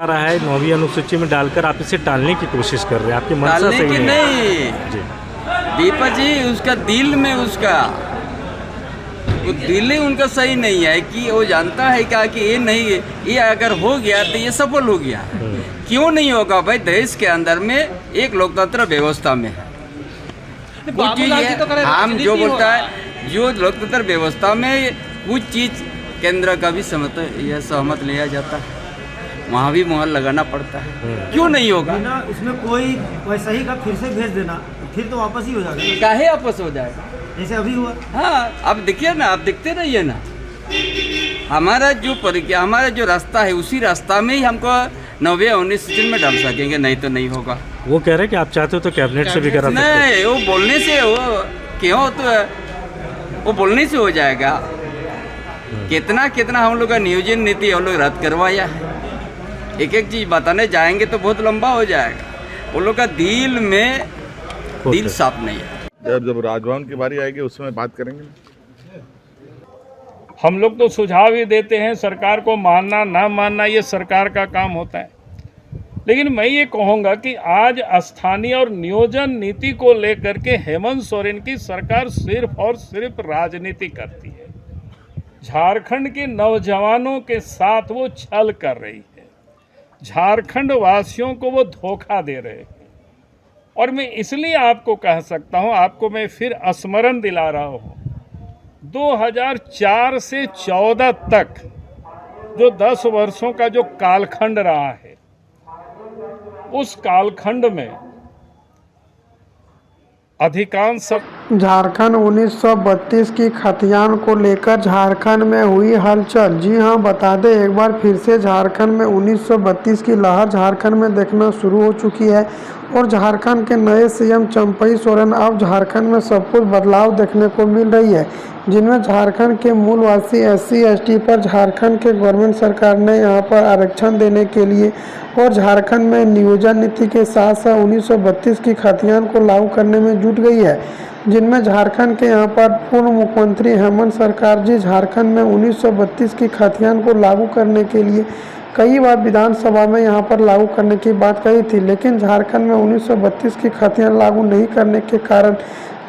आ रहा है 9वीं अनुसूची में डालकर आप इसे टालने की कोशिश कर रहे हैं, आपकी मंशा डालने सही की नहीं नहीं। जी। दीपा जी उसका दिल में उसका वो दिल ही उनका सही नहीं है कि वो जानता है क्या कि ये नहीं, ये अगर हो गया तो ये सफल हो गया। क्यों नहीं होगा भाई? देश के अंदर में एक लोकतंत्र व्यवस्था में है कुछ चीज है, हम जो बोलता है जो लोकतंत्र व्यवस्था में कुछ चीज केंद्र का भी सहमत लिया जाता है, वहाँ भी मुहर लगाना पड़ता है। क्यों नहीं होगा? उसमें कोई वैसा ही का फिर से भेज देना, फिर तो वापस ही हो जाएगा। काहे वापस हो जाएगा जैसे अभी हुआ। हाँ, आप देखिए ना, आप देखते रहिए ना, हमारा जो रास्ता है उसी रास्ता में ही हमको 9वीं अनुसूची में डाल सकेंगे, नहीं तो नहीं होगा। वो कह रहे हैं कि आप चाहते हो तो कैबिनेट से भी करा सकते हैं। नहीं, वो बोलने से वो क्यों, तो वो बोलने से हो जाएगा। कितना हम लोग का नियोजन नीति हम लोग रद्द करवाया है, एक एक चीज बताने जाएंगे तो बहुत लंबा हो जाएगा। वो लोग का दिल में दिल साफ नहीं है। जब राजभवन की बारी आएगी उसमें बात करेंगे। हम लोग तो सुझाव ही देते हैं, सरकार को मानना ना मानना ये सरकार का काम होता है। लेकिन मैं ये कहूँगा कि आज स्थानीय और नियोजन नीति को लेकर के हेमंत सोरेन की सरकार सिर्फ और सिर्फ राजनीति करती है। झारखंड के नौजवानों के साथ वो छल कर रही है, झारखंड वासियों को वो धोखा दे रहे हैं। और मैं इसलिए आपको कह सकता हूं, आपको मैं फिर स्मरण दिला रहा हूं, 2004 से 14 तक जो 10 वर्षों का जो कालखंड रहा है, उस कालखंड में अधिकांश झारखंड 1932 की खतियान को लेकर झारखंड में हुई हलचल। जी हां, बता दें एक बार फिर से झारखंड में 1932 की लहर झारखंड में देखना शुरू हो चुकी है और झारखंड के नए सीएम चंपई सोरेन अब झारखंड में सब कुछ बदलाव देखने को मिल रही है, जिनमें झारखंड के मूलवासी SC/ST पर झारखंड के गवर्नमेंट सरकार ने यहां पर आरक्षण देने के लिए और झारखंड में नियोजन नीति के साथ साथ 1932 की खतियान को लागू करने में जुट गई है, जिनमें झारखंड के यहां पर पूर्व मुख्यमंत्री हेमंत सरकार जी झारखंड में 1932 की खतियान को लागू करने के लिए कई बार विधानसभा में यहां पर लागू करने की बात कही थी, लेकिन झारखंड में 1932 की खतियान लागू नहीं करने के कारण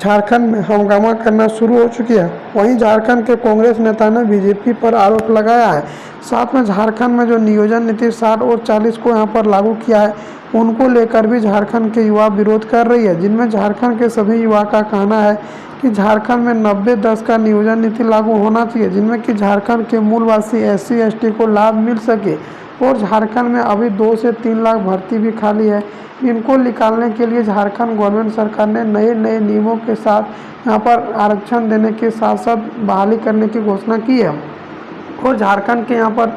झारखंड में हंगामा करना शुरू हो चुकी है। वहीं झारखंड के कांग्रेस नेता ने बीजेपी पर आरोप लगाया है, साथ में झारखंड में जो नियोजन नीति 60 और 40 को यहां पर लागू किया है उनको लेकर भी झारखंड के युवा विरोध कर रही है, जिनमें झारखंड के सभी युवा का कहना है कि झारखंड में 90-10 का नियोजन नीति लागू होना चाहिए, जिनमें कि झारखंड के मूलवासी SC/ST को लाभ मिल सके। और झारखंड में अभी 2 से 3 लाख भर्ती भी खाली है, इनको निकालने के लिए झारखंड गवर्नमेंट सरकार ने नए नियमों के साथ यहाँ पर आरक्षण देने के साथ साथ बहाली करने की घोषणा की है। और झारखंड के यहाँ पर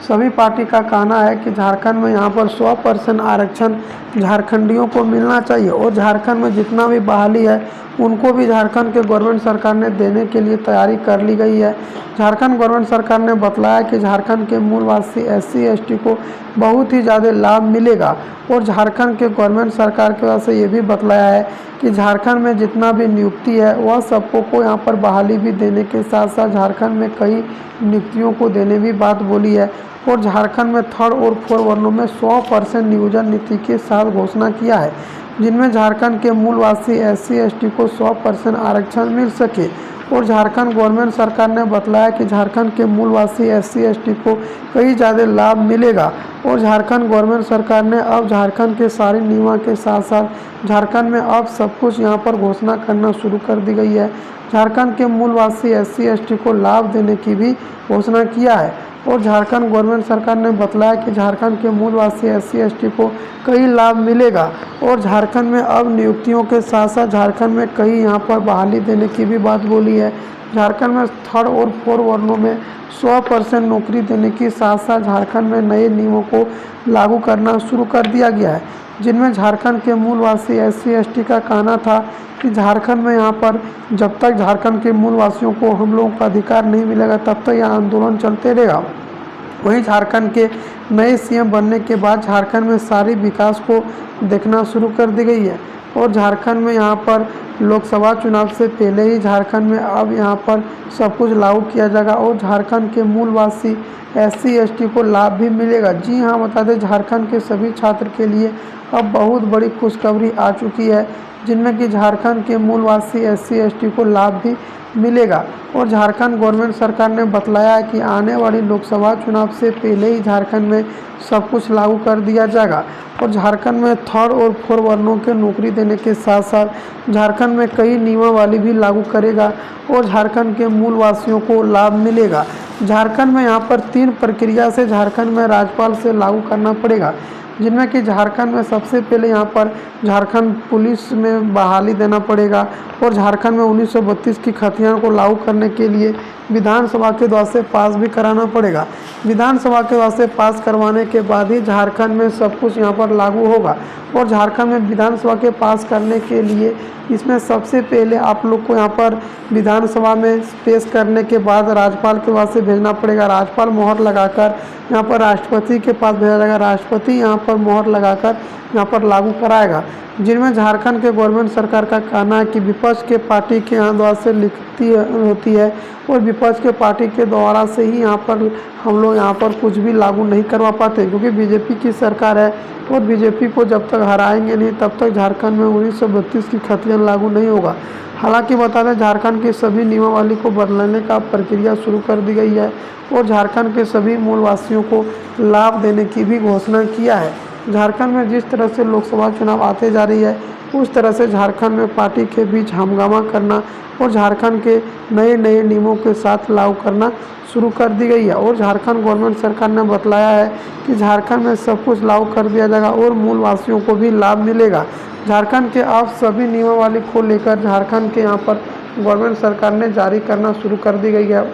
सभी पार्टी का कहना है कि झारखंड में यहाँ पर 100% आरक्षण झारखंडियों को मिलना चाहिए और झारखंड में जितना भी बहाली है उनको भी झारखंड के गवर्नमेंट सरकार ने देने के लिए तैयारी कर ली गई है। झारखंड गवर्नमेंट सरकार ने बताया कि झारखंड के मूलवासी SC/ST को बहुत ही ज़्यादा लाभ मिलेगा और झारखंड के गवर्नमेंट सरकार की वजह से ये भी बतलाया है कि झारखंड में जितना भी नियुक्ति है वह सबको को यहाँ पर बहाली भी देने के साथ साथ झारखंड में कई नियुक्तियों को देने भी बात बोली है। और झारखंड में 3rd और 4th वर्णों में 100% नियोजन नीति के साथ घोषणा किया है, जिनमें झारखंड के मूलवासी SC/ST को 100% आरक्षण मिल सके। और झारखंड गवर्नमेंट सरकार ने बतलाया कि झारखंड के मूलवासी SC/ST को कई ज़्यादा लाभ मिलेगा और झारखंड गवर्नमेंट सरकार ने अब झारखंड के सारे नियमों के साथ साथ झारखंड में अब सब कुछ यहाँ पर घोषणा करना शुरू कर दी गई है। झारखंड के मूलवासी SC/ST को लाभ देने की भी घोषणा किया है और झारखंड गवर्नमेंट सरकार ने बतलाया कि झारखंड के मूलवासी SC/ST को कई लाभ मिलेगा और झारखंड में अब नियुक्तियों के साथ साथ झारखंड में कई यहाँ पर बहाली देने की भी बात बोली है। झारखंड में 3rd और 4th वर्णों में 100% नौकरी देने के साथ साथ झारखंड में नए नियमों को लागू करना शुरू कर दिया गया है, जिनमें झारखंड के मूलवासी SC/ST का कहना था कि झारखंड में यहाँ पर जब तक झारखंड के मूलवासियों को हम लोगों का अधिकार नहीं मिलेगा तब तक यह आंदोलन चलते रहेगा। वहीं झारखंड के नए सीएम बनने के बाद झारखंड में सारी विकास को देखना शुरू कर दी गई है और झारखंड में यहाँ पर लोकसभा चुनाव से पहले ही झारखंड में अब यहाँ पर सब कुछ लागू किया जाएगा और झारखंड के मूलवासी SC ST को लाभ भी मिलेगा। जी हाँ, बता दें झारखंड के सभी छात्र के लिए अब बहुत बड़ी खुशखबरी आ चुकी है, जिनमें कि झारखंड के मूलवासी SC ST को लाभ भी मिलेगा। और झारखंड गवर्नमेंट सरकार ने बतलाया है कि आने वाली लोकसभा चुनाव से पहले ही झारखंड में सब कुछ लागू कर दिया जाएगा और झारखंड में 3rd और 4 वर्णों के नौकरी देने के साथ साथ झारखंड में कई नियमावली भी लागू करेगा और झारखंड के मूलवासियों को लाभ मिलेगा। झारखंड में यहाँ पर 3 प्रक्रिया से झारखंड में राज्यपाल से लागू करना पड़ेगा, जिनमें कि झारखंड में सबसे पहले यहाँ पर झारखंड पुलिस में बहाली देना पड़ेगा और झारखंड में 1932 की खतियान को लागू करने के लिए विधानसभा के द्वारा से पास भी कराना पड़ेगा। विधानसभा के द्वारा से पास करवाने के बाद ही झारखंड में सब कुछ यहाँ पर लागू होगा और झारखंड में विधानसभा के पास करने के लिए इसमें सबसे पहले आप लोग को यहाँ पर विधानसभा में पेश करने के बाद राज्यपाल के पास से भेजना पड़ेगा। राज्यपाल मोहर लगाकर यहाँ पर राष्ट्रपति के पास भेजा जाएगा। राष्ट्रपति यहाँ पर मोहर लगाकर यहाँ पर लागू कराएगा, जिनमें झारखंड के गवर्नमेंट सरकार का कहना है कि विपक्ष के पार्टी के यहाँ द्वारा से लिखती होती है और विपक्ष के पार्टी के द्वारा से ही यहाँ पर हम लोग यहाँ पर कुछ भी लागू नहीं करवा पाते, क्योंकि बीजेपी की सरकार है और बीजेपी को जब तक हराएंगे नहीं तब तक झारखंड में 1932 की खतियान लागू नहीं होगा। हालांकि बता दें झारखंड के सभी नियमावली को बदलने का प्रक्रिया शुरू कर दी गई है और झारखंड के सभी मूलवासियों को लाभ देने की भी घोषणा किया है। झारखंड में जिस तरह से लोकसभा चुनाव आते जा रही है उस तरह से झारखंड में पार्टी के बीच हंगामा करना और झारखंड के नए नए नियमों के साथ लागू करना शुरू कर दी गई है और झारखंड गवर्नमेंट सरकार ने बतलाया है कि झारखंड में सब कुछ लागू कर दिया जाएगा और मूलवासियों को भी लाभ मिलेगा। झारखंड के अब सभी नियमावली को लेकर झारखंड के यहाँ पर गवर्नमेंट सरकार ने जारी करना शुरू कर दी गई है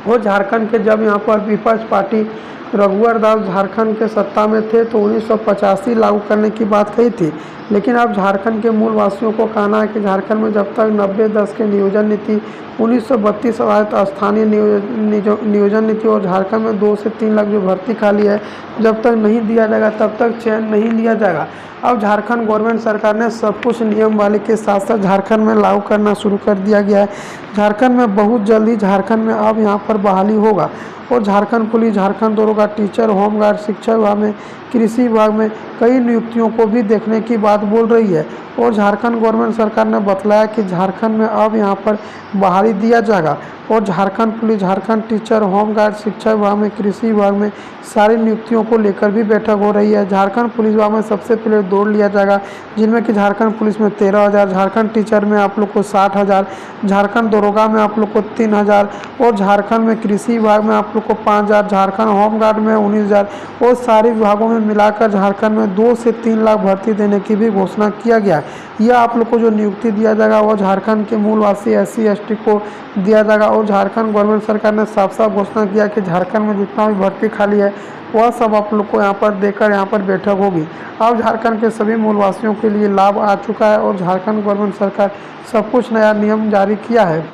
और झारखंड के जब यहाँ पर विपक्ष पार्टी रघुवर दास झारखंड के सत्ता में थे तो 1985 लागू करने की बात कही थी, लेकिन अब झारखंड के मूलवासियों को कहना है कि झारखंड में जब तक 90-10 के नियोजन नीति 1932 आधारित स्थानीय नियोजन नीति और झारखंड में 2 से 3 लाख जो भर्ती खाली है जब तक नहीं दिया जाएगा तब तक चयन नहीं लिया जाएगा। अब झारखंड गवर्नमेंट सरकार ने सब कुछ नियम वाले के साथ साथ झारखंड में लागू करना शुरू कर दिया गया है। झारखंड में बहुत जल्दी झारखंड में अब यहाँ पर बहाली होगा और झारखंड पुलिस, झारखंड दरोगा, टीचर, होमगार्ड, शिक्षा विभाग में, कृषि विभाग में कई नियुक्तियों को भी देखने की बात बोल रही है और झारखंड गवर्नमेंट सरकार ने बतलाया कि झारखंड में अब यहाँ पर बहाली दिया जाएगा और Jharkhand police, Jharkhand teacher, home guard, शिक्षा विभाग में, कृषि विभाग में सारी नियुक्तियों को लेकर भी बैठक हो रही है। झारखंड पुलिस विभाग में सबसे पहले दौड़ लिया जाएगा, जिनमें कि झारखंड पुलिस में 13,000, झारखंड टीचर में आप लोग को 60,000, झारखंड दरोगा में आप लोग को 3,000 और झारखंड में कृषि विभाग में आप लोग को 5,000, झारखंड होमगार्ड में 19,000 और सारे विभागों में मिलाकर झारखंड में 2 से 3 लाख भर्ती देने की भी घोषणा किया गया है। यह आप लोग को जो नियुक्ति दिया जाएगा वो झारखंड के मूलवासी SC ST को दिया जाएगा और झारखंड गवर्नमेंट सरकार ने साफ साफ घोषणा किया कि झारखंड में जितना भी भर्ती खाली है वह सब आप लोग को यहाँ पर देकर यहाँ पर बैठक होगी। अब झारखंड के सभी मूलवासियों के लिए लाभ आ चुका है और झारखंड गवर्नमेंट सरकार सब कुछ नया नियम जारी किया है।